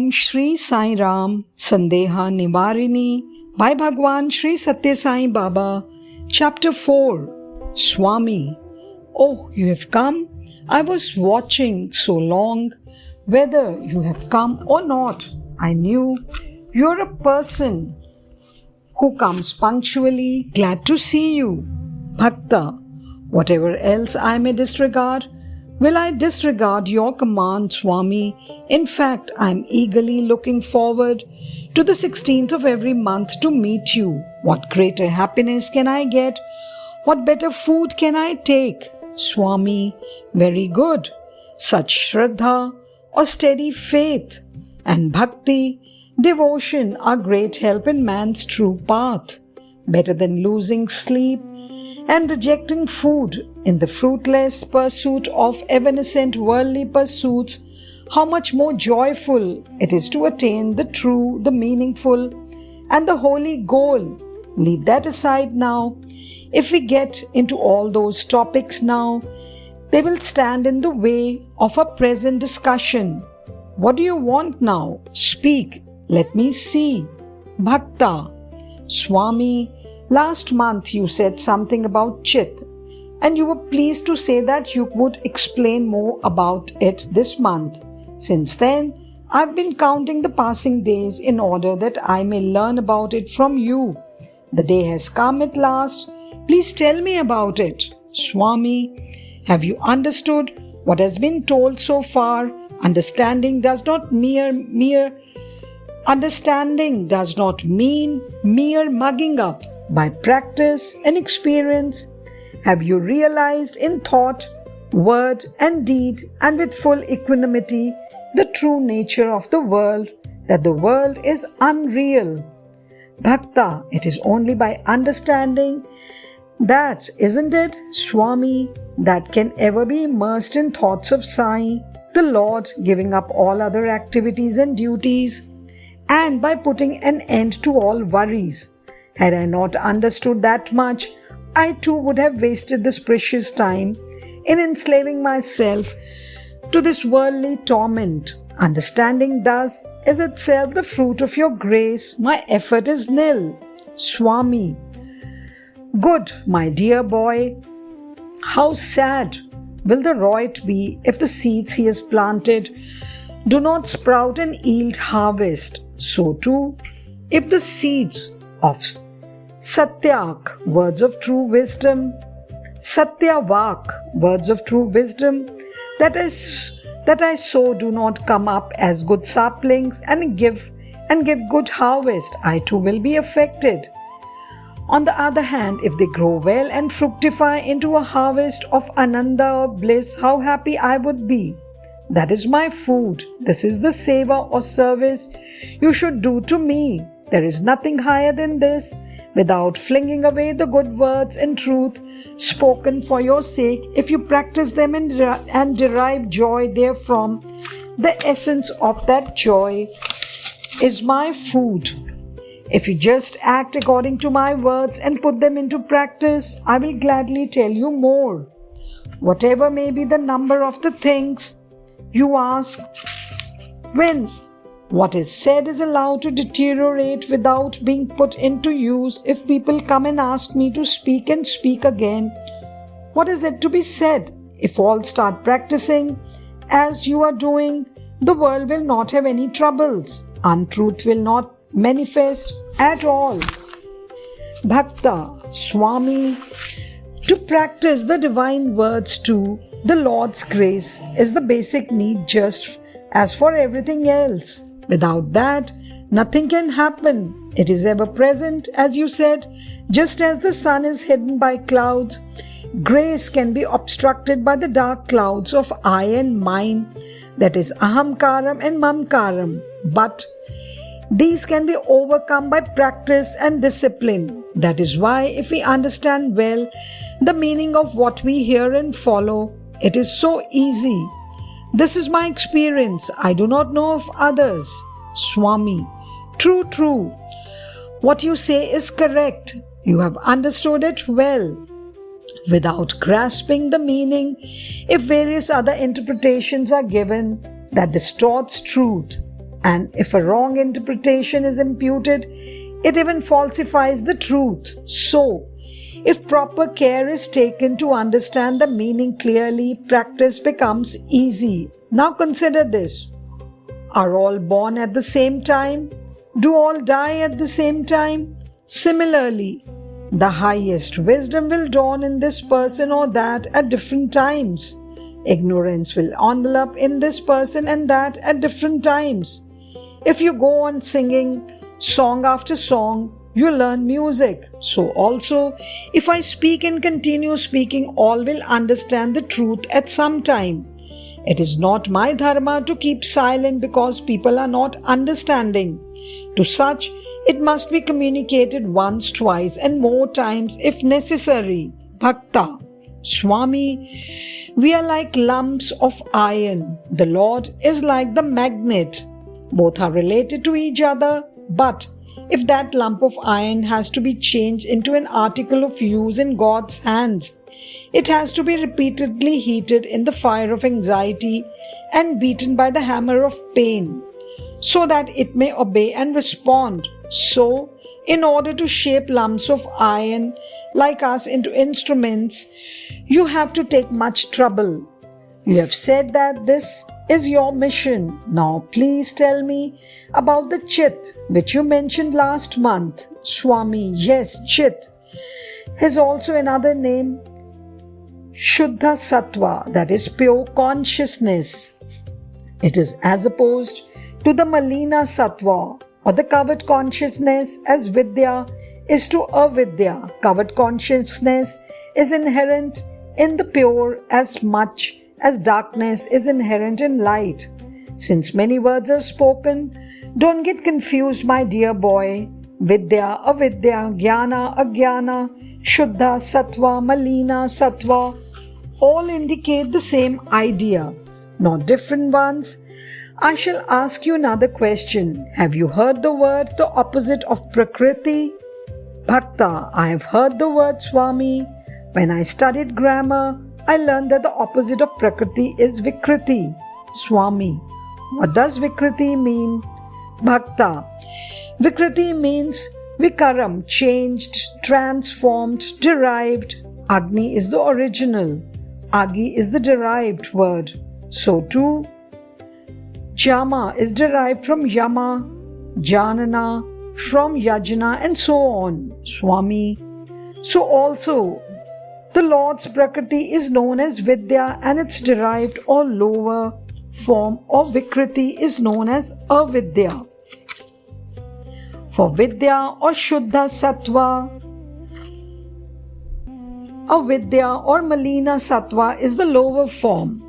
Om Shri Sai Ram Sandeha Nivarini by Bhagwan Shri Satya Sai Baba. Chapter 4. Swami. Oh, you have come? I was watching so long. Whether you have come or not, I knew you're a person who comes punctually. Glad to see you. Bhakta. Whatever else I may disregard, will I disregard your command, Swami? In fact, I am eagerly looking forward to the 16th of every month to meet you. What greater happiness can I get? What better food can I take? Swami, very good. Such Shraddha or steady faith and Bhakti, devotion are great help in man's true path. Better than losing sleep and rejecting food in the fruitless pursuit of evanescent worldly pursuits. How much more joyful it is to attain the true, the meaningful, and the holy goal. Leave that aside now. If we get into all those topics now, they will stand in the way of our present discussion. What do you want now? Speak. Let me see. Bhakta. Swami, last month you said something about Chit, and you were pleased to say that you would explain more about it this month. Since then, I've been counting the passing days in order that I may learn about it from you. The day has come at last. Please tell me about it. Swami, have you understood what has been told so far? Understanding does not mean mere mugging up. By practice and experience, have you realized in thought, word and deed, and with full equanimity, the true nature of the world, that the world is unreal? Bhakta, it is only by understanding that, isn't it, Swami, that can ever be immersed in thoughts of Sai, the Lord, giving up all other activities and duties, and by putting an end to all worries. Had I not understood that much, I too would have wasted this precious time in enslaving myself to this worldly torment. Understanding thus is itself the fruit of your grace. My effort is nil. Swami. Good, my dear boy. How sad will the Roit be if the seeds he has planted do not sprout and yield harvest? So too, if the seeds of Satyak, words of true wisdom, Satyavak, words of true wisdom, that I sow do not come up as good saplings and give good harvest, I too will be affected. On the other hand, if they grow well and fructify into a harvest of ananda or bliss, how happy I would be. That is my food. This is the seva or service you should do to me. There is nothing higher than this. Without flinging away the good words and truth spoken for your sake, if you practice them and derive joy therefrom, the essence of that joy is my food. If you just act according to my words and put them into practice, I will gladly tell you more. Whatever may be the number of the things you ask, when what is said is allowed to deteriorate without being put into use, if people come and ask me to speak and speak again, what is it to be said? If all start practicing as you are doing, the world will not have any troubles. Untruth will not manifest at all. Bhakta, Swami, to practice the divine words too, the Lord's grace is the basic need just as for everything else. Without that, nothing can happen. It is ever present, as you said, just as the sun is hidden by clouds. Grace can be obstructed by the dark clouds of I and mine, that is ahamkaram and mamkaram. But these can be overcome by practice and discipline. That is why, if we understand well the meaning of what we hear and follow, it is so easy. This is my experience. I do not know of others. Swami. True. What you say is correct. You have understood it well. Without grasping the meaning, if various other interpretations are given, that distorts truth. And if a wrong interpretation is imputed, it even falsifies the truth. So, if proper care is taken to understand the meaning clearly, practice becomes easy. Now consider this. Are all born at the same time? Do all die at the same time? Similarly, the highest wisdom will dawn in this person or that at different times. Ignorance will envelop in this person and that at different times. If you go on singing song after song, you learn music. So also, if I speak and continue speaking, all will understand the truth at some time. It is not my dharma to keep silent because people are not understanding. To such, it must be communicated once, twice, and more times if necessary. Bhakta, Swami, we are like lumps of iron. The Lord is like the magnet. Both are related to each other, but if that lump of iron has to be changed into an article of use in God's hands, it has to be repeatedly heated in the fire of anxiety and beaten by the hammer of pain, so that it may obey and respond. So, in order to shape lumps of iron like us into instruments, you have to take much trouble. You have said that this is your mission. Now please tell me about the Chit, which you mentioned last month. Swami, yes, Chit has also another name, Shuddha Sattva, that is pure consciousness. It is as opposed to the Malina Sattva or the covered consciousness, as Vidya is to Avidya. Covered consciousness is inherent in the pure as much as darkness is inherent in light. Since many words are spoken, don't get confused, my dear boy. Vidya, Avidya, Jnana, Ajnana, Shuddha, Sattva, Malina, Sattva all indicate the same idea, not different ones. I shall ask you another question. Have you heard the word, the opposite of Prakriti? Bhakta, I have heard the word, Swami. When I studied grammar, I learned that the opposite of Prakriti is Vikriti. Swami, what does Vikriti mean? Bhakta, Vikriti means Vikaram, changed, transformed, derived. Agni is the original. Agi is the derived word. So too, Jama is derived from Yama, Janana from Yajna, and so on. Swami, so also the Lord's Prakriti is known as Vidya, and its derived or lower form of Vikriti is known as Avidya. For Vidya or Shuddha Sattva, Avidya or Malina Sattva is the lower form.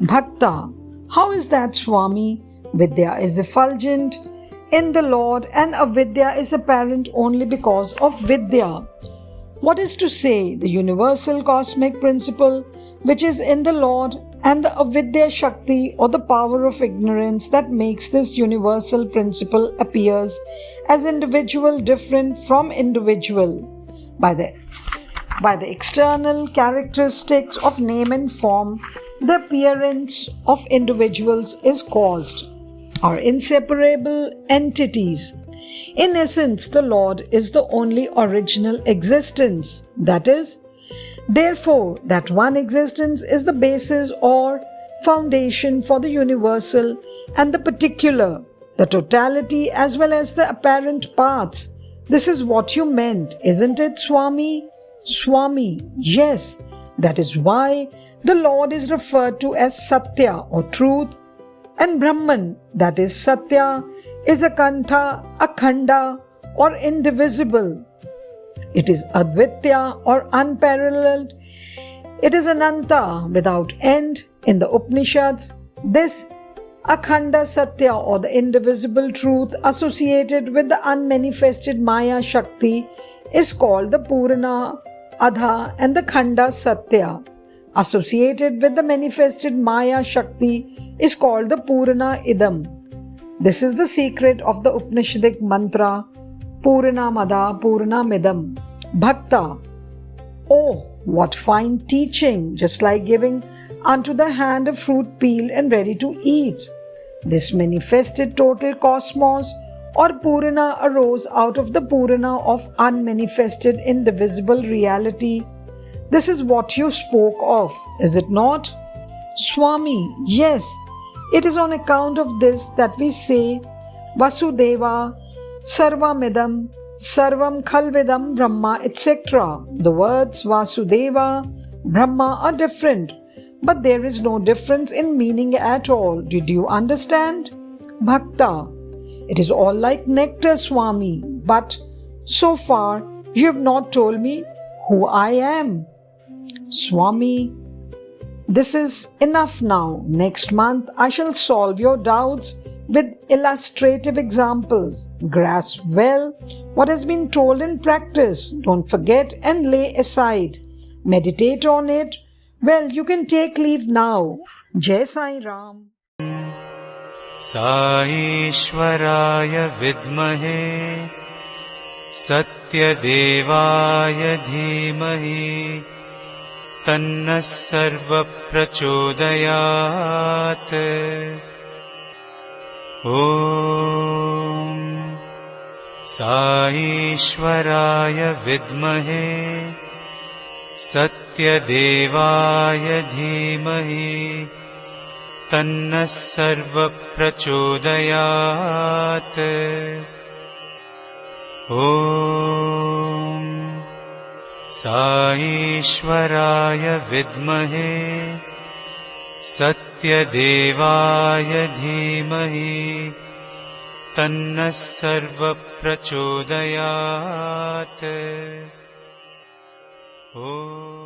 Bhakta, how is that, Swami? Vidya is effulgent in the Lord and Avidya is apparent only because of Vidya. What is to say, the universal cosmic principle which is in the Lord and the Avidya Shakti or the power of ignorance that makes this universal principle appears as individual different from individual by the external characteristics of name and form. The appearance of individuals is caused, are inseparable entities. In essence, the Lord is the only original existence. That is, therefore, that one existence is the basis or foundation for the universal and the particular, the totality as well as the apparent parts. This is what you meant, isn't it, Swami? Swami, yes. That is why the Lord is referred to as Satya or truth, and Brahman, that is Satya, is Akantha, Akhanda or indivisible. It is Advitya or unparalleled. It is Ananta, without end. In the Upanishads, this Akhanda Satya or the indivisible truth associated with the unmanifested Maya Shakti is called the Purana, Adha, and the Khanda Satya associated with the manifested Maya Shakti is called the Purana Idam. This is the secret of the Upanishadic mantra Purana Mada Purana Midam. Bhakta, oh, what fine teaching, just like giving unto the hand a fruit peeled and ready to eat. This manifested total cosmos or Purana arose out of the Purana of unmanifested indivisible reality. This is what you spoke of, is it not? Swami, yes. It is on account of this that we say Vasudeva, Sarvamidam, Sarvam Khalvidam Brahma, etc. The words Vasudeva, Brahma are different, but there is no difference in meaning at all. Did you understand? Bhakta, it is all like nectar, Swami, but so far you have not told me who I am. Swami, this is enough now. Next month I shall solve your doubts with illustrative examples. Grasp well what has been told in practice. Don't forget and lay aside. Meditate on it. Well, you can take leave now. Jai Sai Ram. साईश्वराय विद्महे सत्यदेवाय धीमहि तन्नः सर्वप्रचोदयात्। ॐ साईश्वराय विद्महे सत्यदेवाय धीमहि तन्नः सर्वप्रचोदयात्। ॐ साईश्वराय विद्महे सत्यदेवाय धीमहि तन्नः सर्वप्रचोदयात्। ॐ